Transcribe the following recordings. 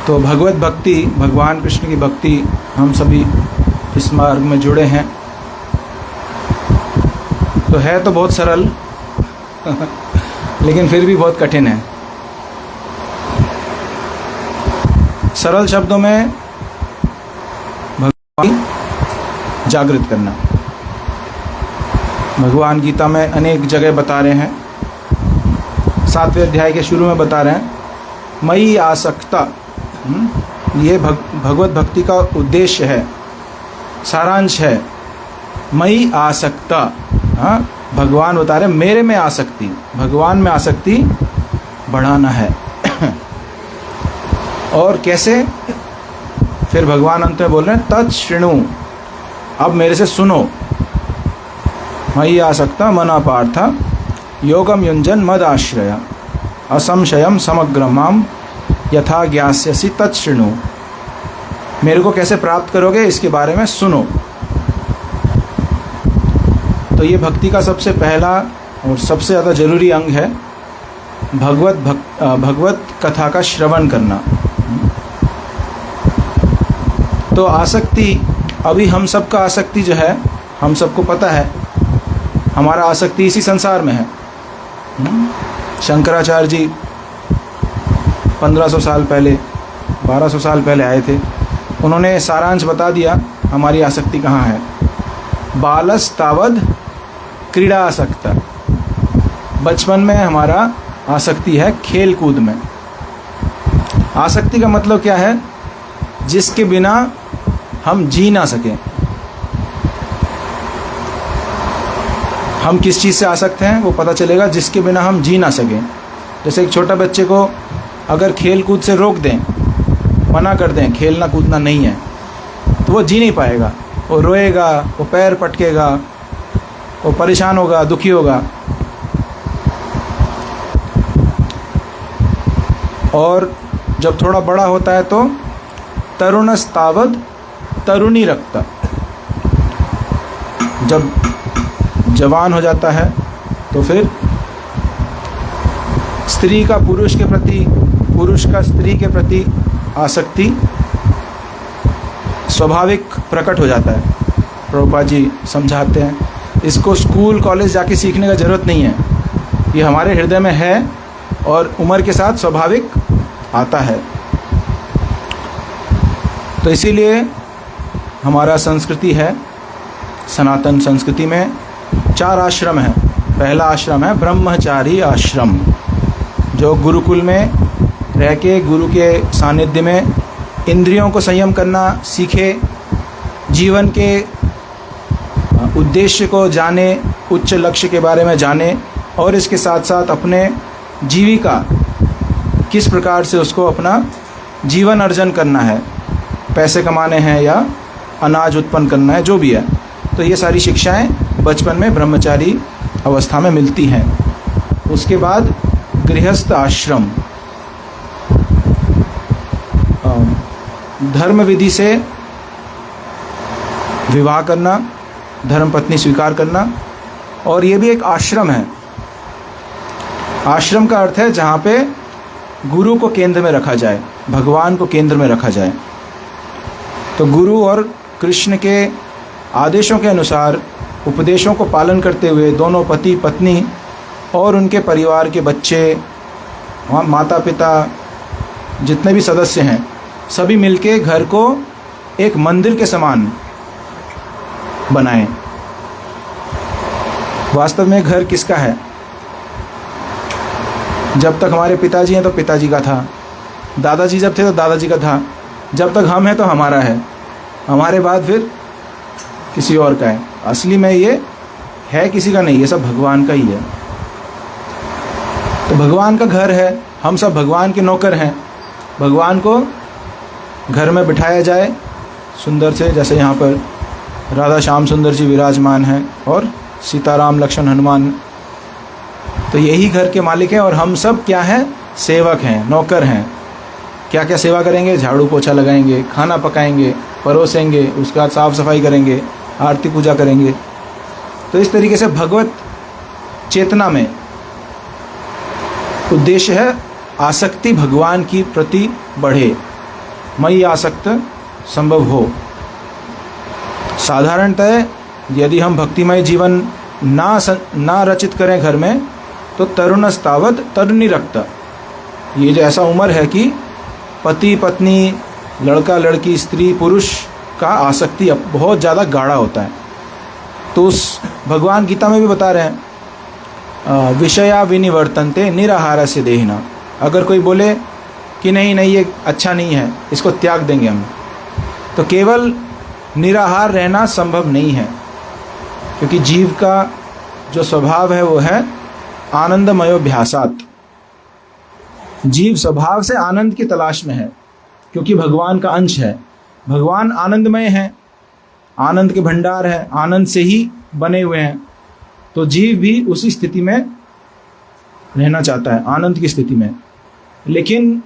तो भगवत भक्ति, भगवान कृष्ण की भक्ति, हम सभी इस मार्ग में जुड़े हैं। तो है तो बहुत सरल लेकिन फिर भी बहुत कठिन है। सरल शब्दों में भगवान जागृत करना। भगवान गीता में अनेक जगह बता रहे हैं, 7वें अध्याय के शुरू में बता रहे हैं, मयि आसक्ता। ये भगवत भक्ति का उद्देश्य है, सारांश है। मयि आसक्ता, हाँ, भगवान बता रहे मेरे में आसक्ति, भगवान में आसक्ति बढ़ाना है। और कैसे? फिर भगवान अंत में बोल रहे हैं तत्शृणु, अब मेरे से सुनो। मयि आसक्ता मना पार्थ योगम युञ्जन मद आश्रय असंशयम समग्र माम यथा ज्ञास्यसि तत्शृणु। मेरे को कैसे प्राप्त करोगे, इसके बारे में सुनो। तो ये भक्ति का सबसे पहला और सबसे ज़्यादा जरूरी अंग है, भगवत कथा का श्रवण करना। तो आसक्ति, अभी हम सबका आसक्ति जो है, हम सबको पता है, हमारा आसक्ति इसी संसार में है। शंकराचार्य जी 1500 साल पहले, 1200 साल पहले आए थे। उन्होंने सारांश बता दिया हमारी आसक्ति कहाँ है। बालस तावद क्रीड़ा आसक्ता, बचपन में हमारा आसक्ति है खेल कूद में। आसक्ति का मतलब क्या है? जिसके बिना हम जी ना सकें। हम किस चीज़ से आसक्त हैं वो पता चलेगा जिसके बिना हम जी ना सकें। जैसे एक छोटा बच्चे को अगर खेल कूद से रोक दें, मना कर दें, खेलना कूदना नहीं है, तो वो जी नहीं पाएगा। वो रोएगा, वो पैर पटकेगा, वो परेशान होगा, दुखी होगा। और जब थोड़ा बड़ा होता है तो तरुणस्तावद तरुणी रक्ता, जब जवान हो जाता है तो फिर स्त्री का पुरुष के प्रति, पुरुष का स्त्री के प्रति आसक्ति स्वाभाविक प्रकट हो जाता है। प्रभुपाद जी समझाते हैं, इसको स्कूल कॉलेज जाके सीखने का ज़रूरत नहीं है, ये हमारे हृदय में है और उम्र के साथ स्वाभाविक आता है। तो इसीलिए हमारा संस्कृति है, सनातन संस्कृति में 4 आश्रम हैं। पहला आश्रम है ब्रह्मचारी आश्रम, जो गुरुकुल में रह के गुरु के सानिध्य में इंद्रियों को संयम करना सीखे, जीवन के उद्देश्य को जाने, उच्च लक्ष्य के बारे में जाने, और इसके साथ साथ अपने जीविका किस प्रकार से उसको अपना जीवन अर्जन करना है, पैसे कमाने हैं या अनाज उत्पन्न करना है, जो भी है। तो ये सारी शिक्षाएं बचपन में ब्रह्मचारी अवस्था में मिलती हैं। उसके बाद गृहस्थ आश्रम, धर्म विधि से विवाह करना, धर्म पत्नी स्वीकार करना, और ये भी एक आश्रम है। आश्रम का अर्थ है जहाँ पे गुरु को केंद्र में रखा जाए, भगवान को केंद्र में रखा जाए। तो गुरु और कृष्ण के आदेशों के अनुसार, उपदेशों को पालन करते हुए दोनों पति पत्नी और उनके परिवार के बच्चे, माता पिता, जितने भी सदस्य हैं, सभी मिलके घर को एक मंदिर के समान बनाएं। वास्तव में घर किसका है? जब तक हमारे पिताजी हैं तो पिताजी का था, दादाजी जब थे तो दादाजी का था, जब तक हम हैं तो हमारा है, हमारे बाद फिर किसी और का है। असली में ये है किसी का नहीं, ये सब भगवान का ही है। तो भगवान का घर है, हम सब भगवान के नौकर हैं। भगवान को घर में बिठाया जाए सुंदर से, जैसे यहाँ पर राधा श्याम सुंदर जी विराजमान हैं और सीताराम लक्ष्मण हनुमान, तो यही घर के मालिक हैं। और हम सब क्या हैं? सेवक हैं, नौकर हैं। क्या क्या सेवा करेंगे? झाड़ू पोछा लगाएंगे, खाना पकाएंगे, परोसेंगे, उसके बाद साफ़ सफाई करेंगे, आरती पूजा करेंगे। तो इस तरीके से भगवत चेतना में उद्देश्य है आसक्ति भगवान की प्रति बढ़े, मई आसक्त संभव हो। साधारणतः यदि हम भक्तिमय जीवन ना रचित करें घर में, तो तरुणस्तावत तरुणी रक्त, ये जो ऐसा उम्र है कि पति पत्नी, लड़का लड़की, स्त्री पुरुष का आसक्ति बहुत ज़्यादा गाढ़ा होता है। तो उस भगवान गीता में भी बता रहे हैं, विषया विनिवर्तन्ते निराहारस्य देहिना। अगर कोई बोले कि नहीं नहीं ये अच्छा नहीं है, इसको त्याग देंगे हम, तो केवल निराहार रहना संभव नहीं है, क्योंकि जीव का जो स्वभाव है वो है आनंदमयोभ्यासात। जीव स्वभाव से आनंद की तलाश में है, क्योंकि भगवान का अंश है। भगवान आनंदमय है, आनंद के भंडार है, आनंद से ही बने हुए हैं। तो जीव भी उसी स्थिति में रहना चाहता है, आनंद की स्थिति में। लेकिन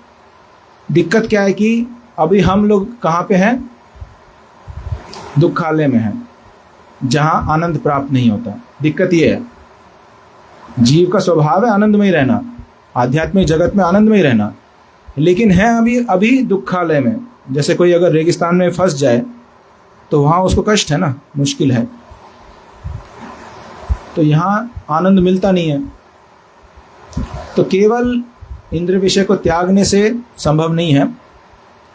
दिक्कत क्या है कि अभी हम लोग कहाँ पे हैं? दुखालय में हैं, जहाँ आनंद प्राप्त नहीं होता। दिक्कत ये है, जीव का स्वभाव है आनंदमय रहना, आध्यात्मिक जगत में आनंदमय रहना, लेकिन है अभी दुखालय में। जैसे कोई अगर रेगिस्तान में फंस जाए तो वहाँ उसको कष्ट है ना, मुश्किल है, तो यहाँ आनंद मिलता नहीं है। तो केवल इंद्र विषय को त्यागने से संभव नहीं है।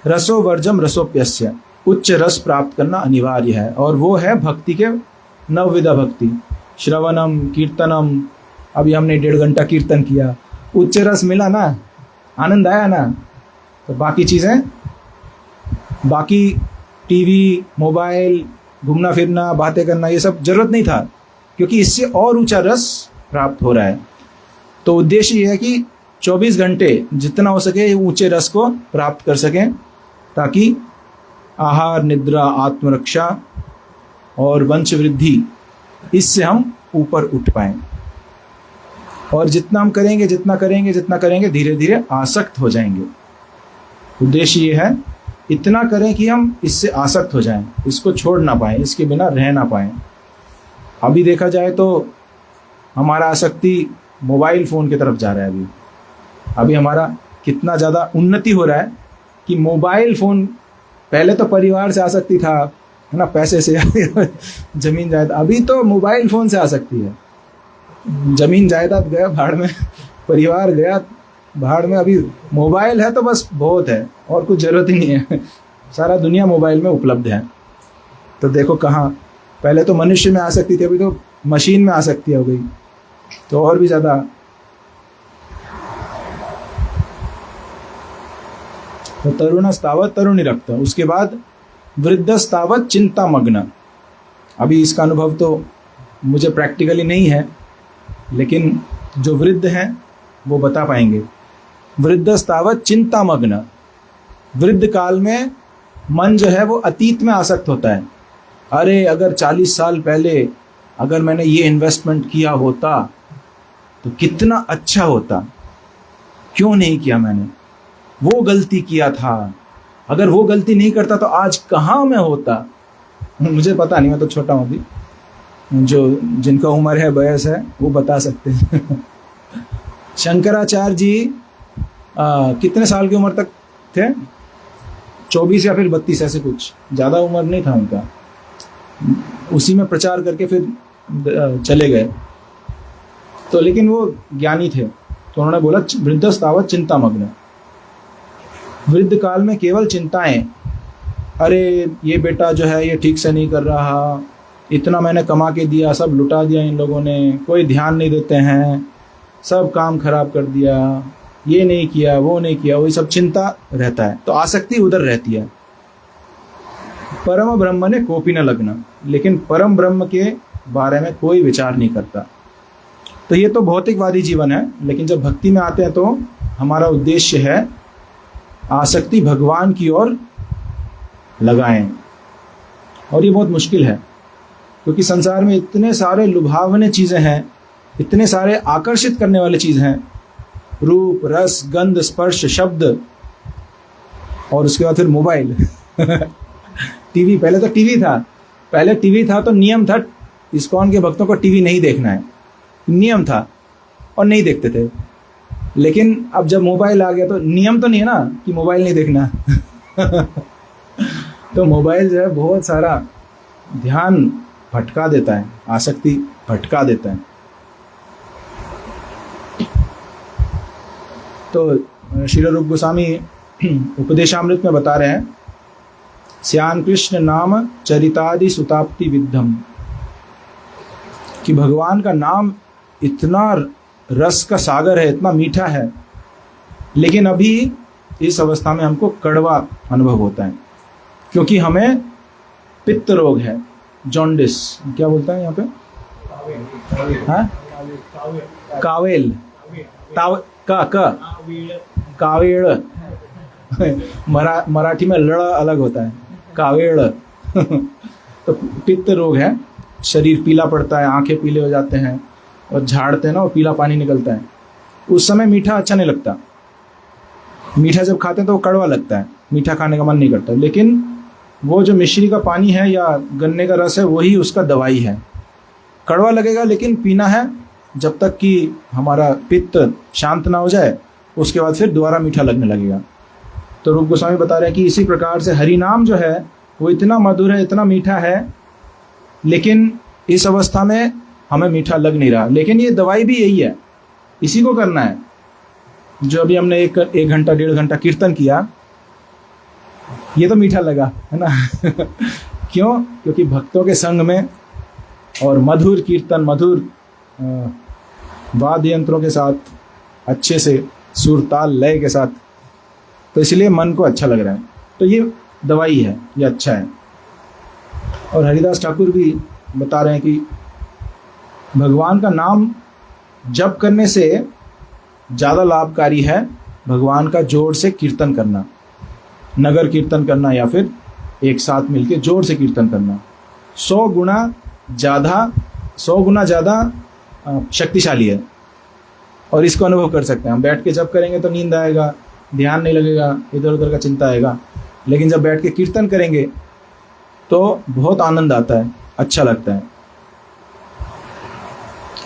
रसो वर्जम रसोप्यस्य, उच्च रस प्राप्त करना अनिवार्य है, और वो है भक्ति के नवविधा भक्ति। श्रवणम कीर्तनम, अभी हमने 1.5 घंटा कीर्तन किया, उच्च रस मिला ना, आनंद आया ना, तो बाकी चीज़ें, बाकी टीवी, मोबाइल, घूमना फिरना, बातें करना, ये सब जरूरत नहीं था, क्योंकि इससे और ऊंचा रस प्राप्त हो रहा है। तो उद्देश्य ये है कि 24 घंटे जितना हो सके ऊंचे रस को प्राप्त कर सकें, ताकि आहार, निद्रा, आत्मरक्षा और वंश वृद्धि, इससे हम ऊपर उठ पाएं। और जितना हम करेंगे, जितना करेंगे, धीरे धीरे आसक्त हो जाएंगे। उद्देश्य ये है, इतना करें कि हम इससे आसक्त हो जाएं, इसको छोड़ ना पाएं, इसके बिना रह ना पाएं। अभी देखा जाए तो हमारा आसक्ति मोबाइल फ़ोन की तरफ जा रहा है। अभी हमारा कितना ज़्यादा उन्नति हो रहा है कि मोबाइल फ़ोन, पहले तो परिवार से आसक्ति था, है ना, पैसे से जमीन जायदाद, अभी तो मोबाइल फ़ोन से आसक्ति है। जमीन जायदाद गया भाड़ में, परिवार गया भाड़ में, अभी मोबाइल है तो बस बहुत है, और कुछ ज़रूरत ही नहीं है। सारा दुनिया मोबाइल में उपलब्ध है। तो देखो कहाँ, पहले तो मनुष्य में आसक्ति थी, अभी तो मशीन में आसक्ति हो गई, तो और भी ज़्यादा। तो तरुणस्तावत तरुणी रक्त, उसके बाद वृद्धस्तावत चिंतामग्न। अभी इसका अनुभव तो मुझे प्रैक्टिकली नहीं है, लेकिन जो वृद्ध हैं वो बता पाएंगे। वृद्धस्तावत चिंतामग्न, वृद्ध काल में मन जो है वो अतीत में आसक्त होता है। अरे अगर 40 साल पहले अगर मैंने ये इन्वेस्टमेंट किया होता तो कितना अच्छा होता, क्यों नहीं किया मैंने, वो गलती किया था, अगर वो गलती नहीं करता तो आज कहाँ मैं होता। मुझे पता नहीं, मैं तो छोटा हूँ अभी, जो जिनका उम्र है, वयस है, वो बता सकते हैं। शंकराचार्य जी कितने साल की उम्र तक थे? 24 या फिर 32, ऐसे कुछ, ज़्यादा उम्र नहीं था उनका। उसी में प्रचार करके फिर चले गए। तो लेकिन वो ज्ञानी थे, तो उन्होंने बोला वृद्धस्तावत चिंतामग्न, वृद्ध काल में केवल चिंताएं। अरे ये बेटा जो है ये ठीक से नहीं कर रहा, इतना मैंने कमा के दिया, सब लुटा दिया इन लोगों ने, कोई ध्यान नहीं देते हैं, सब काम खराब कर दिया, ये नहीं किया, वो नहीं किया, वही सब चिंता रहता है। तो आसक्ति उधर रहती है। परम ब्रह्म ने कोपी न लगना, लेकिन परम ब्रह्म के बारे में कोई विचार नहीं करता। तो ये तो भौतिकवादी जीवन है, लेकिन जब भक्ति में आते हैं तो हमारा उद्देश्य है आसक्ति भगवान की ओर लगाएं। और ये बहुत मुश्किल है, क्योंकि संसार में इतने सारे लुभावने चीज़ें हैं, इतने सारे आकर्षित करने वाले चीज़ हैं, रूप, रस, गंध, स्पर्श, शब्द, और उसके बाद फिर मोबाइल। टीवी, पहले तो टीवी था तो नियम था, इस्कॉन के भक्तों को टीवी नहीं देखना है, नियम था, और नहीं देखते थे। लेकिन अब जब मोबाइल आ गया तो नियम तो नहीं है ना कि मोबाइल नहीं देखना। तो मोबाइल जो है बहुत सारा ध्यान भटका देता है, आसक्ति भटका देता है। तो श्री रूप गोस्वामी उपदेशामृत में बता रहे हैं, श्याम कृष्ण नाम चरितादि सुताप्ति विद्धम, कि भगवान का नाम इतना रस का सागर है, इतना मीठा है, लेकिन अभी इस अवस्था में हमको कड़वा अनुभव होता है, क्योंकि हमें पित्त रोग है, जॉन्डिस, क्या बोलता है यहाँ पे, हाँ, कावेल, कावेड़, मराठी में लड़ा अलग होता है, कावेड़। तो पित्त रोग है, शरीर पीला पड़ता है, आंखें पीले हो जाते हैं, और झाड़ते हैं ना, और पीला पानी निकलता है। उस समय मीठा अच्छा नहीं लगता, मीठा जब खाते हैं तो वो कड़वा लगता है, मीठा खाने का मन नहीं करता। लेकिन वो जो मिश्री का पानी है या गन्ने का रस है, वही उसका दवाई है। कड़वा लगेगा लेकिन पीना है जब तक कि हमारा पित्त शांत ना हो जाए, उसके बाद फिर दोबारा मीठा लगने लगेगा। तो रूप गोस्वामी बता रहे हैं कि इसी प्रकार से हरि नाम जो है वो इतना मधुर है, इतना मीठा है, लेकिन इस अवस्था में हमें मीठा लग नहीं रहा। लेकिन ये दवाई भी यही है, इसी को करना है। जो अभी हमने एक घंटा 1.5 घंटा कीर्तन किया, ये तो मीठा लगा, है ना। क्यों? क्योंकि भक्तों के संग में और मधुर कीर्तन, मधुर वाद्य यंत्रों के साथ, अच्छे से सुर ताल लय के साथ, तो इसलिए मन को अच्छा लग रहा है। तो ये दवाई है, ये अच्छा है। और हरिदास ठाकुर भी बता रहे हैं कि भगवान का नाम जप करने से ज़्यादा लाभकारी है भगवान का जोर से कीर्तन करना, नगर कीर्तन करना, या फिर एक साथ मिलके जोर से कीर्तन करना। 100 गुना ज़्यादा शक्तिशाली है। और इसको अनुभव कर सकते हैं हम। बैठ के जप करेंगे तो नींद आएगा, ध्यान नहीं लगेगा, इधर उधर का चिंता आएगा। लेकिन जब बैठ के कीर्तन करेंगे तो बहुत आनंद आता है, अच्छा लगता है।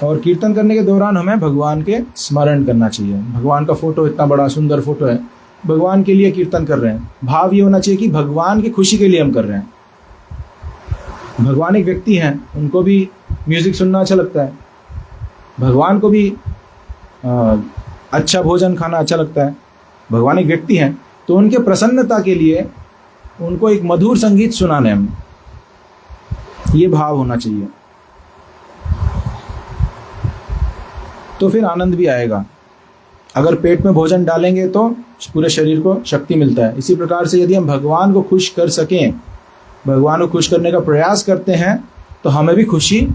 और कीर्तन करने के दौरान हमें भगवान के स्मरण करना चाहिए। भगवान का फोटो, इतना बड़ा सुंदर फोटो है, भगवान के लिए कीर्तन कर रहे हैं। भाव ये होना चाहिए कि भगवान की खुशी के लिए हम कर रहे हैं। भगवान एक व्यक्ति हैं, उनको भी म्यूजिक सुनना अच्छा लगता है, भगवान को भी अच्छा भोजन खाना अच्छा लगता है। भगवान एक व्यक्ति हैं, तो उनके प्रसन्नता के लिए उनको एक मधुर संगीत सुनाने हम, ये भाव होना चाहिए, तो फिर आनंद भी आएगा। अगर पेट में भोजन डालेंगे तो पूरे शरीर को शक्ति मिलता है। इसी प्रकार से यदि हम भगवान को खुश कर सकें, भगवान को खुश करने का प्रयास करते हैं, तो हमें भी खुशी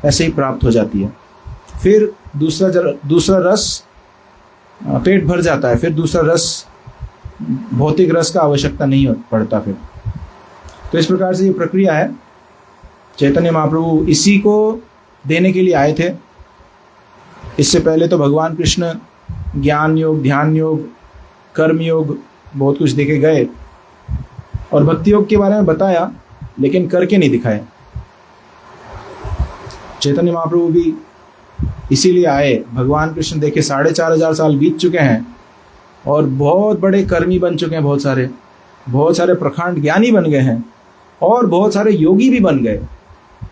ऐसे ही प्राप्त हो जाती है। फिर दूसरा रस, पेट भर जाता है, फिर दूसरा रस, भौतिक रस का आवश्यकता नहीं पड़ता फिर। तो इस प्रकार से ये प्रक्रिया है। चैतन्य महाप्रभु इसी को देने के लिए आए थे। इससे पहले तो भगवान कृष्ण ज्ञान योग, ध्यान योग, कर्म योग बहुत कुछ देके गए और भक्ति योग के बारे में बताया, लेकिन करके नहीं दिखाए। चैतन्य महाप्रभु भी इसीलिए आए। भगवान कृष्ण देखे 4,500 साल बीत चुके हैं और बहुत बड़े कर्मी बन चुके हैं, बहुत सारे प्रखंड ज्ञानी बन गए हैं और बहुत सारे योगी भी बन गए,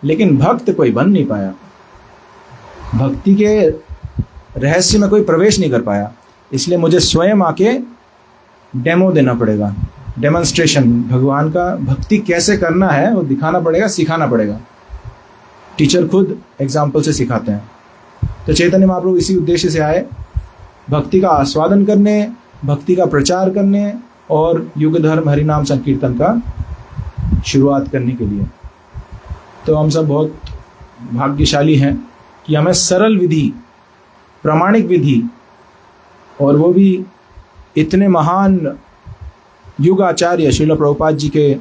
लेकिन भक्त कोई बन नहीं पाया। भक्ति के रहस्य में कोई प्रवेश नहीं कर पाया। इसलिए मुझे स्वयं आके डेमो देना पड़ेगा, डेमोन्स्ट्रेशन। भगवान का भक्ति कैसे करना है वो दिखाना पड़ेगा, सिखाना पड़ेगा। टीचर खुद एग्जाम्पल से सिखाते हैं। तो चैतन्य महाप्रभु इसी उद्देश्य से आए, भक्ति का आस्वादन करने, भक्ति का प्रचार करने और युग धर्म हरिनाम संकीर्तन का शुरुआत करने के लिए। तो हम सब बहुत भाग्यशाली हैं कि हमें सरल विधि, प्रामाणिक विधि, और वो भी इतने महान युग आचार्य श्रील प्रभुपाद जी के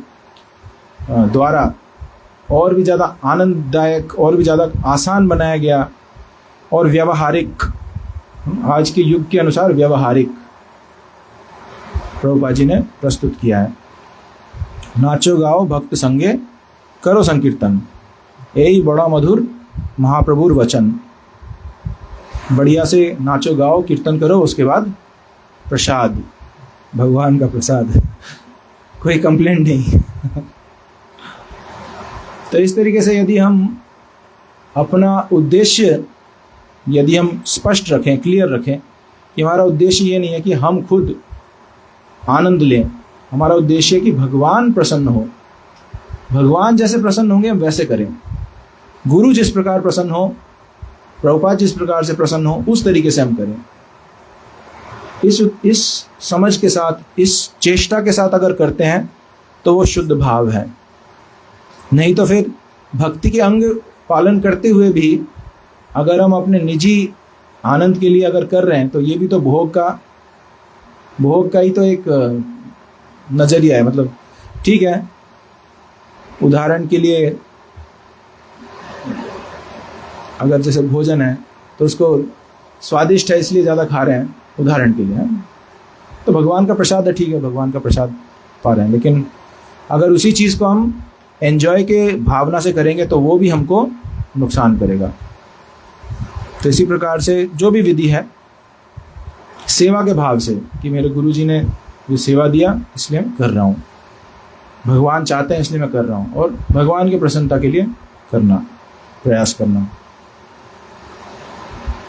द्वारा और भी ज़्यादा आनंददायक, और भी ज़्यादा आसान बनाया गया और व्यवहारिक, आज के युग के अनुसार व्यवहारिक प्रभुपाद जी ने प्रस्तुत किया है। नाचो गाओ भक्त संगे करो संकीर्तन, यही बड़ा मधुर महाप्रभुर वचन। बढ़िया से नाचो गाओ कीर्तन करो, उसके बाद प्रसाद, भगवान का प्रसाद कोई कंप्लेंट नहीं। तो इस तरीके से यदि हम अपना उद्देश्य यदि हम स्पष्ट रखें, क्लियर रखें कि हमारा उद्देश्य ये नहीं है कि हम खुद आनंद लें, हमारा उद्देश्य है कि भगवान प्रसन्न हो, भगवान जैसे प्रसन्न होंगे हम वैसे करें, गुरु जिस प्रकार प्रसन्न हो, प्रभुपाद जिस प्रकार से प्रसन्न हो, उस तरीके से हम करें। इस समझ के साथ, इस चेष्टा के साथ अगर करते हैं तो वो शुद्ध भाव है। नहीं तो फिर भक्ति के अंग पालन करते हुए भी अगर हम अपने निजी आनंद के लिए अगर कर रहे हैं तो ये भी तो भोग का ही तो एक नजरिया है। मतलब ठीक है, उदाहरण के लिए अगर जैसे भोजन है तो उसको स्वादिष्ट है इसलिए ज़्यादा खा रहे हैं, उदाहरण के लिए, तो भगवान का प्रसाद है, ठीक है, भगवान का प्रसाद पा रहे हैं। लेकिन अगर उसी चीज़ को हम एंजॉय के भावना से करेंगे तो वो भी हमको नुकसान करेगा। तो इसी प्रकार से जो भी विधि है, सेवा के भाव से कि मेरे गुरुजी ने जो सेवा दिया इसलिए मैं कर रहा हूँ, भगवान चाहते हैं इसलिए मैं कर रहा हूँ, और भगवान की प्रसन्नता के लिए करना, प्रयास करना।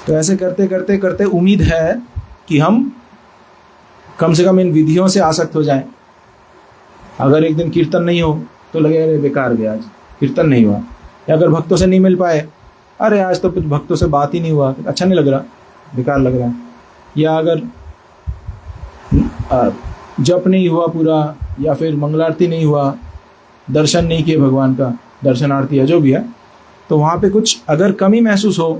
तो ऐसे करते करते करते उम्मीद है कि हम कम से कम इन विधियों से आसक्त हो जाएं। अगर एक दिन कीर्तन नहीं हो तो लगेगा अरे बेकार गया, आज कीर्तन नहीं हुआ, या अगर भक्तों से नहीं मिल पाए, अरे आज तो कुछ भक्तों से बात ही नहीं हुआ, अच्छा नहीं लग रहा, बेकार लग रहा है, या अगर जप नहीं हुआ पूरा, या फिर मंगलारती नहीं हुआ, दर्शन नहीं किए भगवान का, दर्शन आरती है जो भी है, तो वहाँ पे कुछ अगर कमी महसूस हो,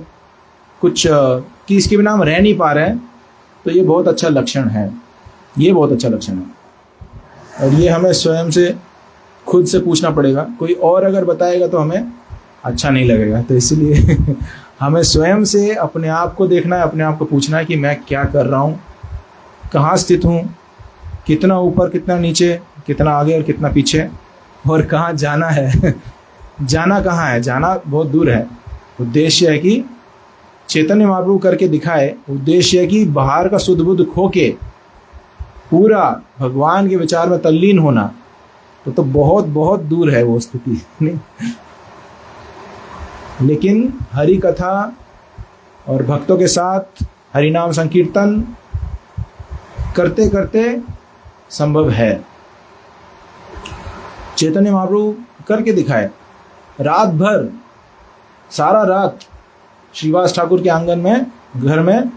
कुछ कि इसके बिना हम रह नहीं पा रहे हैं, तो ये बहुत अच्छा लक्षण है, ये बहुत अच्छा लक्षण है। और ये हमें स्वयं से खुद से पूछना पड़ेगा, कोई और अगर बताएगा तो हमें अच्छा नहीं लगेगा। तो इसलिए हमें स्वयं से अपने आप को देखना है, अपने आप को पूछना है कि मैं क्या कर रहा हूँ, कहाँ स्थित हूँ, कितना ऊपर कितना नीचे, कितना आगे और कितना पीछे, और कहाँ जाना है। जाना कहाँ है, जाना बहुत दूर है। उद्देश्य है कि चैतन्य महाप्रभु करके दिखाए, उद्देश्य है कि बाहर का शुद्ध बुद्ध खो के पूरा भगवान के विचार में तल्लीन होना, तो बहुत बहुत दूर है वो स्थिति नहीं। लेकिन हरि कथा और भक्तों के साथ हरि नाम संकीर्तन करते करते संभव है। चैतन्य महाप्रभु करके दिखाए, रात भर, सारा रात श्रीवास ठाकुर के आंगन में, घर में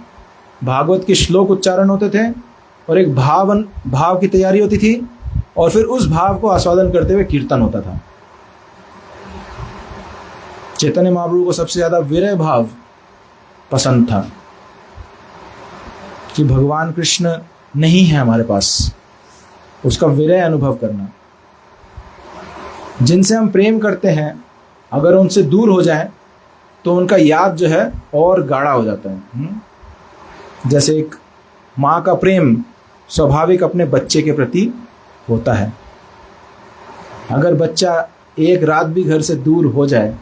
भागवत के श्लोक उच्चारण होते थे, और एक भाव की तैयारी होती थी, और फिर उस भाव को आस्वादन करते हुए कीर्तन होता था। चैतन्य महाप्रभु को सबसे ज्यादा विरह भाव पसंद था कि भगवान कृष्ण नहीं है हमारे पास, उसका विरह अनुभव करना। जिनसे हम प्रेम करते हैं अगर उनसे दूर हो जाए तो उनका याद जो है और गाढ़ा हो जाता है। जैसे एक माँ का प्रेम स्वाभाविक अपने बच्चे के प्रति होता है। अगर बच्चा एक रात भी घर से दूर हो जाए,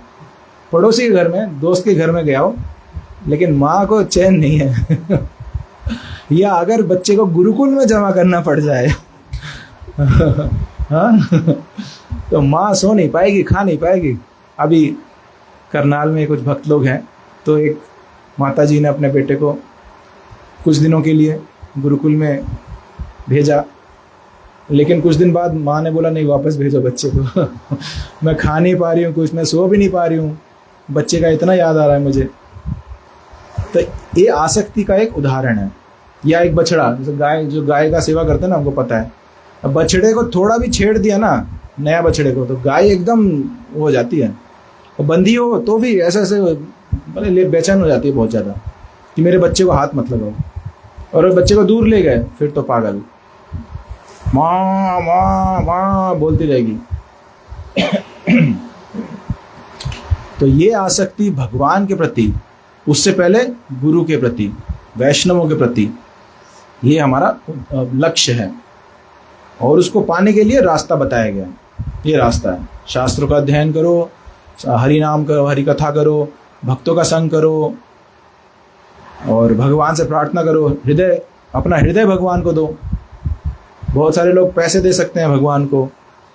पड़ोसी के घर में, दोस्त के घर में गया हो, लेकिन माँ को चैन नहीं है या अगर बच्चे को गुरुकुल में जमा करना पड़ जाए हाँ तो माँ सो नहीं पाएगी, खा नहीं पाएगी। अभी करनाल में कुछ भक्त लोग हैं, तो एक माता जी ने अपने बेटे को कुछ दिनों के लिए गुरुकुल में भेजा, लेकिन कुछ दिन बाद माँ ने बोला नहीं, वापस भेजो बच्चे को मैं खा नहीं पा रही हूँ कुछ, मैं सो भी नहीं पा रही हूँ, बच्चे का इतना याद आ रहा है मुझे। तो ये आसक्ति का एक उदाहरण है। या एक बछड़ा, जैसे गाय, जो गाय का सेवा करते हैं ना, हमको पता है, अब बछड़े को थोड़ा भी छेड़ दिया ना, नया बछड़े को, तो गाय एकदम हो जाती है, और बंधी हो तो भी ऐसे ऐसे भले बेचैन हो जाती है बहुत ज़्यादा कि मेरे बच्चे को हाथ मत लगाओ, और बच्चे को दूर ले गए फिर तो पागल, माँ माँ माँ बोलती रहेगी। तो ये आसक्ति भगवान के प्रति, उससे पहले गुरु के प्रति, वैष्णवों के प्रति, ये हमारा लक्ष्य है, और उसको पाने के लिए रास्ता बताया गया। ये रास्ता है, शास्त्रों का अध्ययन करो, हरि नाम करो, हरि कथा करो, भक्तों का संग करो, और भगवान से प्रार्थना करो, अपना हृदय भगवान को दो। बहुत सारे लोग पैसे दे सकते हैं भगवान को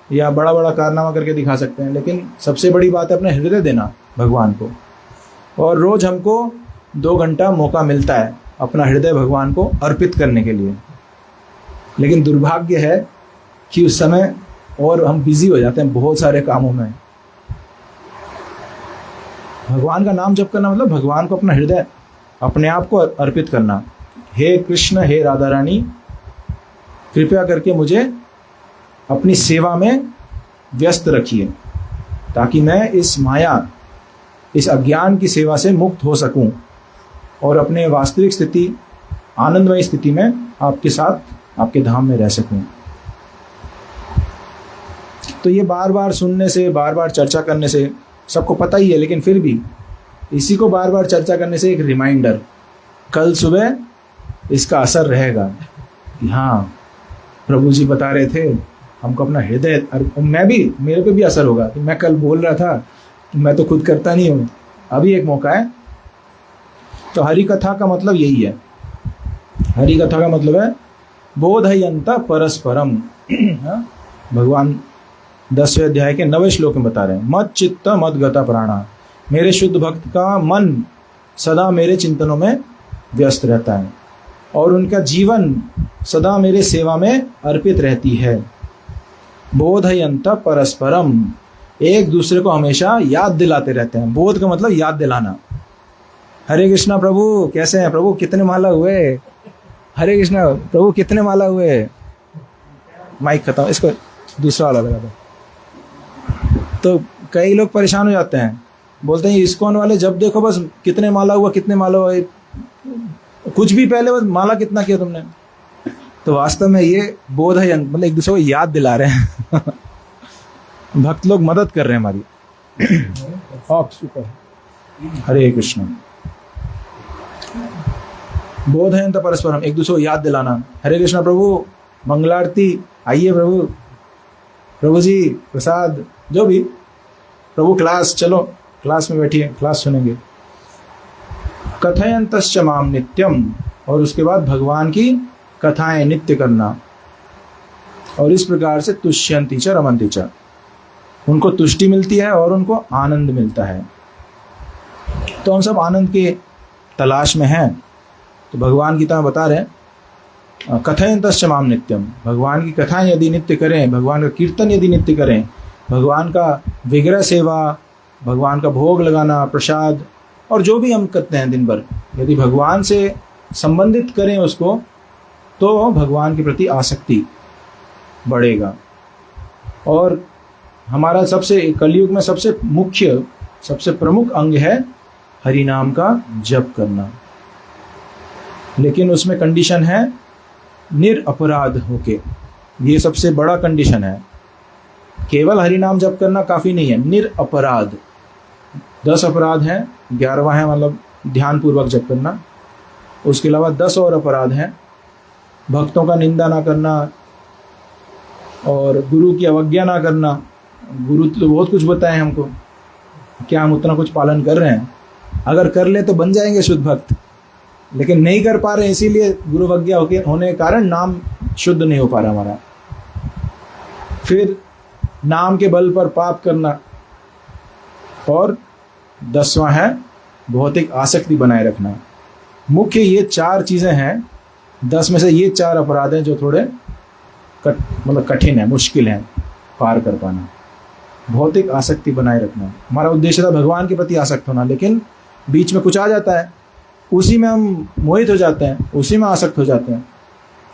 या बड़ा बड़ा कारनामा करके दिखा सकते हैं, लेकिन सबसे बड़ी बात है अपने हृदय देना भगवान को। और रोज़ हमको 2 घंटा मौका मिलता है अपना हृदय भगवान को अर्पित करने के लिए, लेकिन दुर्भाग्य है कि उस समय और हम बिजी हो जाते हैं बहुत सारे कामों में। भगवान का नाम जप करना मतलब भगवान को अपना हृदय, अपने आप को अर्पित करना। हे कृष्ण, हे राधा रानी, कृपया करके मुझे अपनी सेवा में व्यस्त रखिए ताकि मैं इस माया, इस अज्ञान की सेवा से मुक्त हो सकूं और अपने वास्तविक स्थिति, आनंदमय स्थिति में आपके साथ, आपके धाम में रह सकूं। तो ये बार बार सुनने से, बार बार चर्चा करने से सबको पता ही है, लेकिन फिर भी इसी को बार बार चर्चा करने से एक रिमाइंडर, कल सुबह इसका असर रहेगा कि हाँ प्रभु जी बता रहे थे हमको अपना हृदय, मैं भी, मेरे पे भी असर होगा कि मैं कल बोल रहा था, मैं तो खुद करता नहीं हूँ, अभी एक मौका है। तो हरि कथा का मतलब यही है। हरि कथा का मतलब है बोधयंत परस्परम। भगवान 10वें अध्याय के 9वें श्लोक में बता रहे हैं, मत चित्त मत गता प्राणा, मेरे शुद्ध भक्त का मन सदा मेरे चिंतनों में व्यस्त रहता है और उनका जीवन सदा मेरे सेवा में अर्पित रहती है। बोधयंत परस्परम, एक दूसरे को हमेशा याद दिलाते रहते हैं। बोध का मतलब याद दिलाना। हरे कृष्णा प्रभु कैसे हैं, प्रभु कितने माला हुए, हरे कृष्णा प्रभु कितने माला हुए। माइक खत्म, इसको दूसरा वाला लगा दो। तो कई लोग परेशान हो जाते हैं, बोलते हैं इस्कॉन वाले जब देखो बस कितने माला हुआ, कितने माला हुआ, कुछ भी पहले बस माला कितना किया तुमने। तो वास्तव में ये बोध है, मतलब एक दूसरे को याद दिला रहे हैं। भक्त लोग मदद कर रहे हैं हमारी। हरे कृष्ण। बोध है परस्परम, एक दूसरे को याद दिलाना। हरे कृष्ण प्रभु, मंगलारती, आइए प्रभु, प्रभु जी प्रसाद, जो भी, प्रभु क्लास, चलो क्लास में बैठिए, क्लास सुनेंगे। कथयंतश्च माम नित्यम, और उसके बाद भगवान की कथाएं नित्य करना। और इस प्रकार से तुष्यंति च रमन्ति च, उनको तुष्टि मिलती है और उनको आनंद मिलता है। तो हम सब आनंद के तलाश में हैं। तो भगवान गीता में बता रहे हैं, कथयंतश्च माम नित्यम, भगवान की कथाएं यदि नित्य करें, भगवान का कीर्तन यदि नित्य करें, भगवान का विग्रह सेवा, भगवान का भोग लगाना, प्रसाद, और जो भी हम करते हैं दिन भर, यदि भगवान से संबंधित करें उसको, तो भगवान के प्रति आसक्ति बढ़ेगा। और हमारा सबसे, कलयुग में सबसे मुख्य, सबसे प्रमुख अंग है हरि नाम का जप करना। लेकिन उसमें कंडीशन है निरपराध होके, ये सबसे बड़ा कंडीशन है। केवल हरि नाम जप करना काफ़ी नहीं है, निरपराध। 10 अपराध हैं, 11वां है मतलब ध्यानपूर्वक जप करना। उसके अलावा 10 और अपराध हैं, भक्तों का निंदा ना करना और गुरु की अवज्ञा ना करना। गुरु तो बहुत कुछ बताए हमको, क्या हम उतना कुछ पालन कर रहे हैं? अगर कर ले तो बन जाएंगे शुद्ध भक्त, लेकिन नहीं कर पा रहे, इसीलिए गुरु अवज्ञा होने के कारण नाम शुद्ध नहीं हो पा रहा हमारा। फिर नाम के बल पर पाप करना, और 10वां है भौतिक आसक्ति बनाए रखना। मुख्य ये 4 चीज़ें हैं। 10 में से ये 4 अपराध हैं जो थोड़े मतलब कठिन है, मुश्किल है पार कर पाना। भौतिक आसक्ति बनाए रखना, हमारा उद्देश्य था भगवान के प्रति आसक्त होना, लेकिन बीच में कुछ आ जाता है, उसी में हम मोहित हो जाते हैं, उसी में आसक्त हो जाते हैं।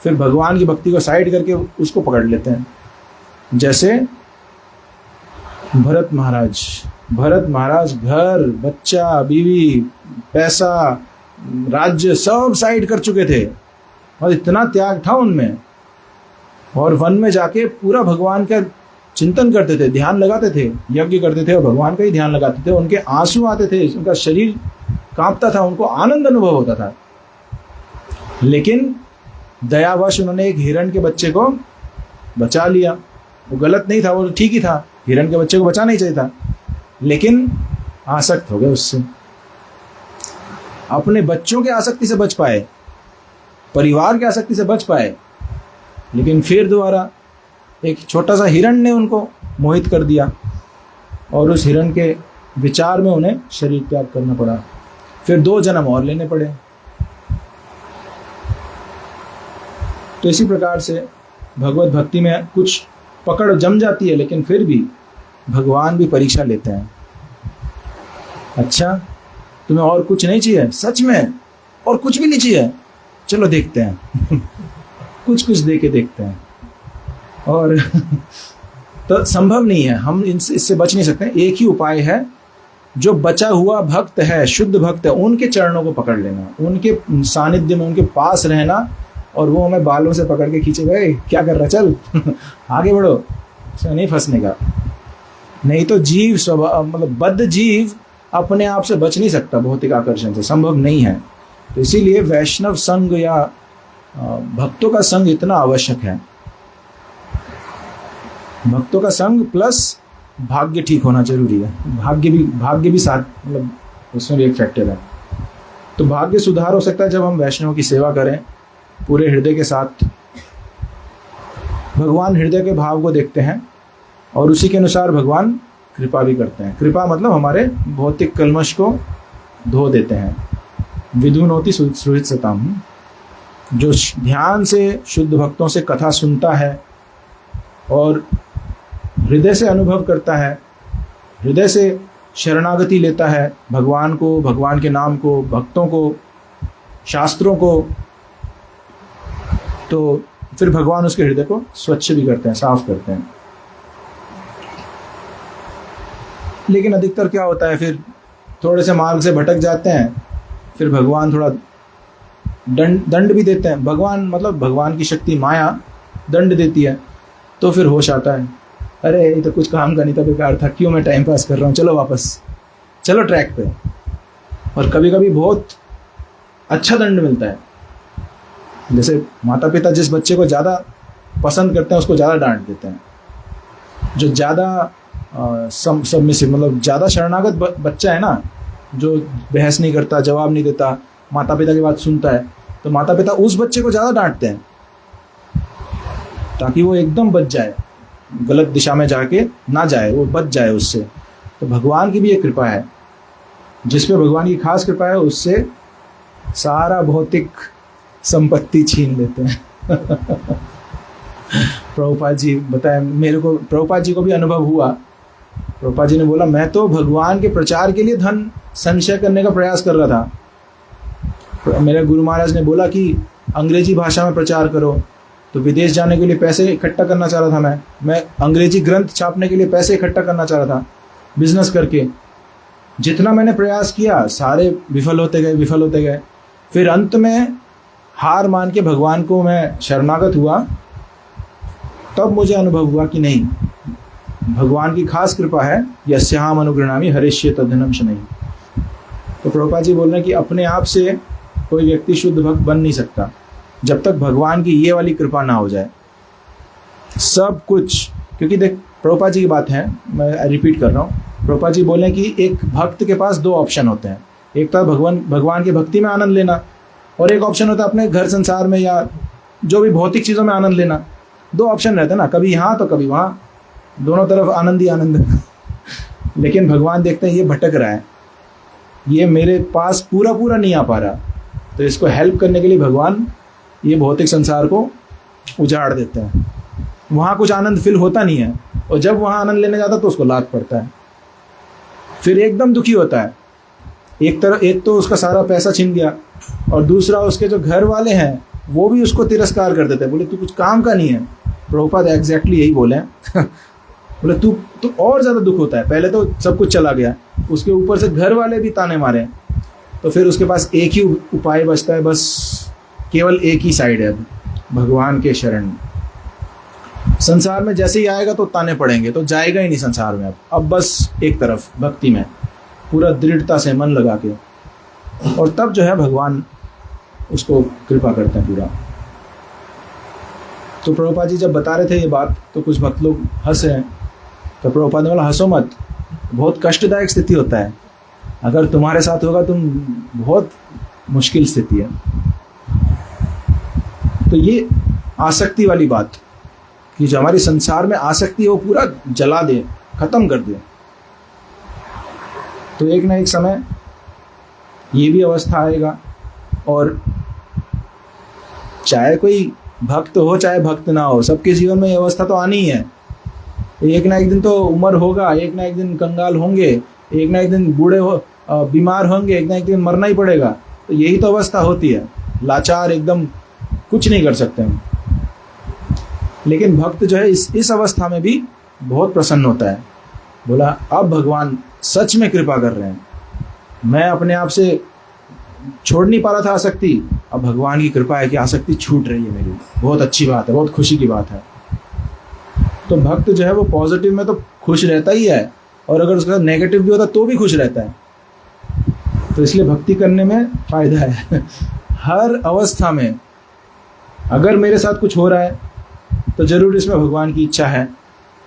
फिर भगवान की भक्ति को साइड करके उसको पकड़ लेते हैं। जैसे भरत महाराज घर, बच्चा, बीवी, पैसा, राज्य सब साइड कर चुके थे और इतना त्याग था उनमें, और वन में जाके पूरा भगवान का चिंतन करते थे, ध्यान लगाते थे, यज्ञ करते थे और भगवान का ही ध्यान लगाते थे। उनके आंसू आते थे, उनका शरीर कांपता था, उनको आनंद अनुभव होता था। लेकिन दयावश उन्होंने एक हिरण के बच्चे को बचा लिया। वो गलत नहीं था, वो ठीक ही था, हिरण के बच्चे को बचाना ही चाहिए था, लेकिन आसक्त हो गए उससे। अपने बच्चों के आसक्ति से बच पाए, परिवार के आसक्ति से बच पाए, लेकिन फिर दोबारा एक छोटा सा हिरण ने उनको मोहित कर दिया और उस हिरण के विचार में उन्हें शरीर त्याग करना पड़ा। फिर 2 जन्म और लेने पड़े। तो इसी प्रकार से भगवत भक्ति में कुछ पकड़ जम जाती है, लेकिन फिर भी भगवान भी परीक्षा लेते हैं। अच्छा, तुम्हें और कुछ नहीं चाहिए? सच में और कुछ भी नहीं चाहिए? चलो देखते हैं कुछ कुछ दे के देखते हैं। और तो संभव नहीं है, हम इससे बच नहीं सकते। एक ही उपाय है, जो बचा हुआ भक्त है, शुद्ध भक्त है, उनके चरणों को पकड़ लेना, उनके सानिध्य में, उनके पास रहना, और वो हमें बालों से पकड़ के खींचे, गए क्या कर रहा, चल आगे बढ़ो, उसमें नहीं फंसने का। नहीं तो जीव स्वभाव, मतलब बद्ध जीव अपने आप से बच नहीं सकता भौतिक आकर्षण से, संभव नहीं है। तो इसीलिए वैष्णव संग या भक्तों का संग इतना आवश्यक है। भक्तों का संग प्लस भाग्य ठीक होना जरूरी है। भाग्य भी साथ, मतलब उसमें भी एक फैक्टर है। तो भाग्य सुधार हो सकता है जब हम वैष्णव की सेवा करें पूरे हृदय के साथ। भगवान हृदय के भाव को देखते हैं और उसी के अनुसार भगवान कृपा भी करते हैं। कृपा मतलब हमारे भौतिक कल्मश को धो देते हैं। विधुनोति सुहृत सताम, जो ध्यान से शुद्ध भक्तों से कथा सुनता है और हृदय से अनुभव करता है, हृदय से शरणागति लेता है भगवान को, भगवान के नाम को, भक्तों को, शास्त्रों को, तो फिर भगवान उसके हृदय को स्वच्छ भी करते हैं, साफ करते हैं। लेकिन अधिकतर क्या होता है, फिर थोड़े से मार्ग से भटक जाते हैं, फिर भगवान थोड़ा दंड भी देते हैं। भगवान मतलब भगवान की शक्ति माया दंड देती है, तो फिर होश आता है, अरे ये तो कुछ काम का नहीं था, बेकार था, क्यों मैं टाइम पास कर रहा हूँ, चलो वापस, चलो ट्रैक पे। और कभी कभी बहुत अच्छा दंड मिलता है। जैसे माता पिता जिस बच्चे को ज़्यादा पसंद करते हैं उसको ज़्यादा डांट देते हैं। जो ज़्यादा सबमिसिव, मतलब ज़्यादा शरणागत बच्चा है ना, जो बहस नहीं करता, जवाब नहीं देता, माता पिता की बात सुनता है, तो माता पिता उस बच्चे को ज़्यादा डांटते हैं ताकि वो एकदम बच जाए, गलत दिशा में जाके ना जाए, वो बच जाए उससे। तो भगवान की भी एक कृपा है, जिस पे भगवान की खास कृपा है, उससे सारा भौतिक संपत्ति छीन लेते हैं। प्रभुपाद जी बताए मेरे को, प्रभुपाद जी को भी अनुभव हुआ। प्रभुपाद जी ने बोला, मैं तो भगवान के प्रचार के लिए धन संचय करने का प्रयास कर रहा था। मेरे गुरु महाराज ने बोला कि अंग्रेजी भाषा में प्रचार करो, तो विदेश जाने के लिए पैसे इकट्ठा करना चाह रहा था। मैं अंग्रेजी ग्रंथ छापने के लिए पैसे इकट्ठा करना चाह रहा था, बिजनेस करके। जितना मैंने प्रयास किया सारे विफल होते गए। फिर अंत में हार मान के भगवान को मैं शरणागत हुआ। तब मुझे अनुभव हुआ कि नहीं, भगवान की खास कृपा है, यस्याहम अनुगृह्णामि हरिष्ये तद्धनम शनैः। तो प्रभुपाद जी बोल रहे हैं कि अपने आप से कोई व्यक्ति शुद्ध भक्त बन नहीं सकता जब तक भगवान की ये वाली कृपा ना हो जाए। सब कुछ, क्योंकि देख प्रभुपाद जी की बात है, मैं रिपीट कर रहा हूँ। प्रभुपाद जी बोले कि एक भक्त के पास 2 ऑप्शन होते हैं। एक तो भगवान की भक्ति में आनंद लेना, और एक ऑप्शन होता है अपने घर संसार में या जो भी भौतिक चीज़ों में आनंद लेना। 2 ऑप्शन रहते हैं ना, कभी यहाँ तो कभी वहाँ, दोनों तरफ आनंद ही आनंद। लेकिन भगवान देखते हैं ये भटक रहा है, ये मेरे पास पूरा नहीं आ पा रहा, तो इसको हेल्प करने के लिए भगवान ये भौतिक संसार को उजाड़ देते हैं। वहाँ कुछ आनंद फील होता नहीं है, और जब वहाँ आनंद लेने जाता तो उसको लात पड़ता है, फिर एकदम दुखी होता है। एक तो उसका सारा पैसा छिन गया, और दूसरा उसके जो घर वाले हैं वो भी उसको तिरस्कार कर देते हैं, बोले तू कुछ काम का नहीं है। प्रभुपाद एग्जैक्टली यही बोले हैं। बोले तू और ज़्यादा दुख होता है, पहले तो सब कुछ चला गया, उसके ऊपर से घर वाले भी ताने मारे, तो फिर उसके पास एक ही उपाय बचता है, बस केवल एक ही साइड है, भगवान के शरण। संसार में जैसे ही आएगा तो ताने पड़ेंगे, तो जाएगा ही नहीं संसार में। अब बस एक तरफ भक्ति में पूरा दृढ़ता से मन लगा के, और तब जो है भगवान उसको कृपा करते हैं पूरा। तो प्रभुपाद जी जब बता रहे थे ये बात, तो कुछ भक्त लोग हंस रहे हैं। तो प्रभुपाद ने बोला, हंसो मत, बहुत कष्टदायक स्थिति होता है, अगर तुम्हारे साथ होगा तुम बहुत मुश्किल स्थिति है। तो ये आसक्ति वाली बात, कि जो हमारी संसार में आसक्ति है वो पूरा जला दे, खत्म कर दे। तो एक ना एक समय ये भी अवस्था आएगा। और चाहे कोई भक्त हो चाहे भक्त ना हो, सबके जीवन में ये अवस्था तो आनी ही है। एक ना एक दिन तो उम्र होगा, एक ना एक दिन कंगाल होंगे, एक ना एक दिन बूढ़े हो बीमार होंगे, एक ना एक दिन मरना ही पड़ेगा। तो यही तो अवस्था होती है, लाचार एकदम कुछ नहीं कर सकते हम। लेकिन भक्त जो है इस अवस्था में भी बहुत प्रसन्न होता है। बोला अब भगवान सच में कृपा कर रहे हैं, मैं अपने आप से छोड़ नहीं पा रहा था आसक्ति, अब भगवान की कृपा है कि आसक्ति छूट रही है मेरी। बहुत अच्छी बात है, बहुत खुशी की बात है। तो भक्त जो है वो पॉजिटिव में तो खुश रहता ही है, और अगर उसका नेगेटिव भी होता तो भी खुश रहता है। तो इसलिए भक्ति करने में फायदा है। हर अवस्था में अगर मेरे साथ कुछ हो रहा है तो जरूर इसमें भगवान की इच्छा है,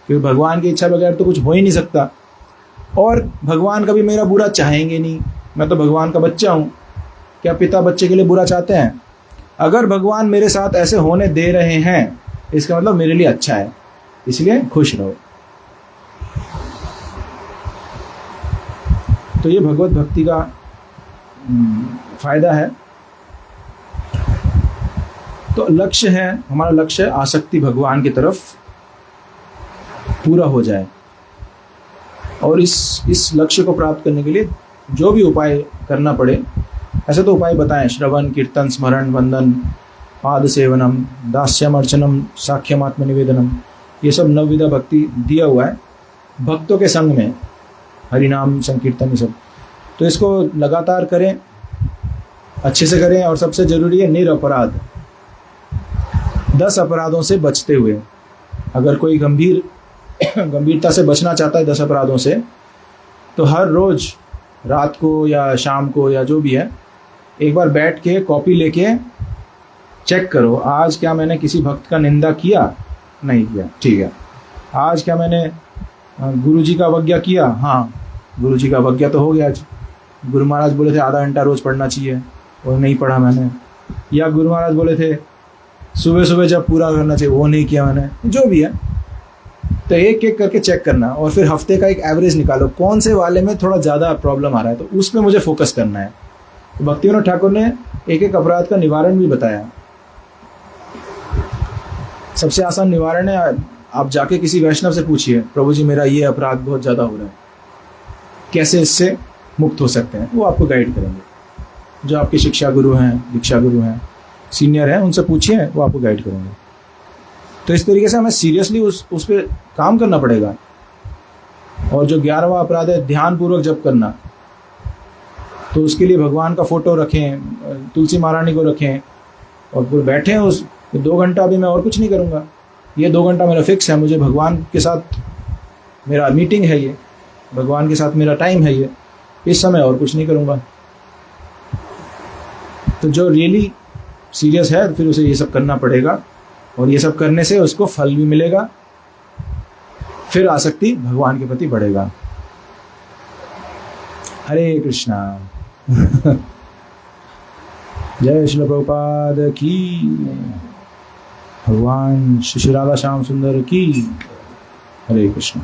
क्योंकि भगवान की इच्छा बगैर तो कुछ हो ही नहीं सकता। और भगवान कभी मेरा बुरा चाहेंगे नहीं, मैं तो भगवान का बच्चा हूँ। क्या पिता बच्चे के लिए बुरा चाहते हैं? अगर भगवान मेरे साथ ऐसे होने दे रहे हैं इसका मतलब मेरे लिए अच्छा है, इसलिए खुश रहो। तो ये भगवत भक्ति का फायदा है। तो लक्ष्य है, हमारा लक्ष्य आसक्ति भगवान की तरफ पूरा हो जाए। और इस लक्ष्य को प्राप्त करने के लिए जो भी उपाय करना पड़े, ऐसे तो उपाय बताएं: श्रवण, कीर्तन, स्मरण, वंदन, पाद सेवनम, दास्यम, अर्चनम, साख्यम, आत्मनिवेदनम, ये सब नवविधा भक्ति दिया हुआ है भक्तों के संग में, हरिनाम संकीर्तन, ये सब। तो इसको लगातार करें, अच्छे से करें। और सबसे जरूरी है निरपराध, 10 अपराधों से बचते हुए। अगर कोई गंभीरता से बचना चाहता है 10 अपराधों से, तो हर रोज रात को या शाम को या जो भी है, एक बार बैठ के कॉपी लेके चेक करो, आज क्या मैंने किसी भक्त का निंदा किया? नहीं किया, ठीक है। आज क्या मैंने गुरुजी का अवज्ञा किया? हाँ, गुरुजी का अवज्ञा तो हो गया आज। गुरु महाराज बोले थे आधा घंटा रोज पढ़ना चाहिए, और नहीं पढ़ा मैंने। या गुरु महाराज बोले थे सुबह सुबह जब पूरा करना चाहिए, वो नहीं किया मैंने। जो भी है, तो एक एक करके चेक करना, और फिर हफ्ते का एक एवरेज निकालो, कौन से वाले में थोड़ा ज़्यादा प्रॉब्लम आ रहा है, तो उसमें मुझे फोकस करना है। तो भक्तिविनोद ठाकुर ने एक एक अपराध का निवारण भी बताया। सबसे आसान निवारण है, आप जाके किसी वैष्णव से पूछिए, प्रभु जी मेरा ये अपराध बहुत ज़्यादा हो रहा है, कैसे इससे मुक्त हो सकते हैं? वो आपको गाइड करेंगे। जो आपके शिक्षा गुरु हैं, दीक्षा गुरु हैं, सीनियर हैं, उनसे पूछिए, वो आपको गाइड करेंगे। तो इस तरीके से हमें सीरियसली उस पर काम करना पड़ेगा। और जो 11वां अपराध है ध्यानपूर्वक जप करना, तो उसके लिए भगवान का फोटो रखें, तुलसी महारानी को रखें, और फिर बैठें उस 2 घंटा। अभी मैं और कुछ नहीं करूँगा, ये 2 घंटा मेरा फिक्स है, मुझे भगवान के साथ मेरा मीटिंग है, ये भगवान के साथ मेरा टाइम है, ये इस समय और कुछ नहीं करूँगा। तो जो रियली सीरियस है फिर उसे ये सब करना पड़ेगा, और ये सब करने से उसको फल भी मिलेगा, फिर आसक्ति भगवान के प्रति बढ़ेगा। हरे कृष्णा। जय श्री प्रभुपाद की, भगवान श्री राधा श्याम सुंदर की। हरे कृष्ण।